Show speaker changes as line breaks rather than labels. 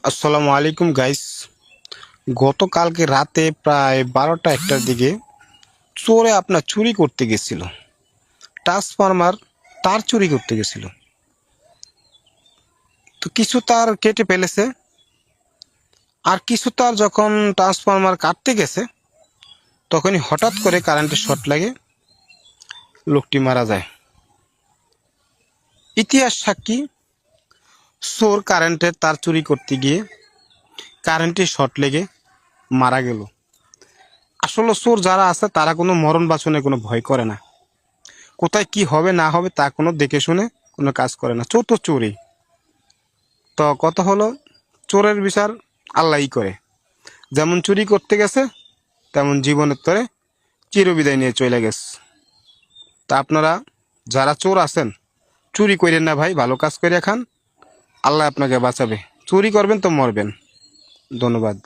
আসসালামু আলাইকুম গাইস। গতকালকে রাতে প্রায় 12টা 1টার দিকে চোরে আপনার চুরি করতে গেছিল। ট্রান্সফরমার তার চুরি করতে গেছিল, তো কিছু তার কেটে ফেলেছে। আর কিছু তার যখন ট্রান্সফরমার কাটতে গেছে তখনই হঠাৎ করে কারেন্টের শর্ট লাগে, লোকটি মারা যায়। ইতিহাস সাক্ষী, চোর কারেন্টের তার চুরি করতে গিয়ে কারেন্টের শর্ট লেগে মারা গেল। আসলে চোর যারা আছে তারা কোনো মরণ বাঁচনে কোনো ভয় করে না। কোথায় কি হবে না হবে তা কোনো দেখে শুনে কোনো কাজ করে না। চোর তো চোরই। তো কথা হলো, চোরের বিচার আল্লাহই করে। যেমন চুরি করতে গেছে তেমন জীবনের তরে চিরবিদায় নিয়ে চলে গেছে। তা আপনারা যারা চোর আছেন, চুরি করেন না ভাই, ভালো কাজ করে খান, আল্লাহ আপনাকে বাঁচাবে। চুরি করবেন তো মরবেন। ধন্যবাদ।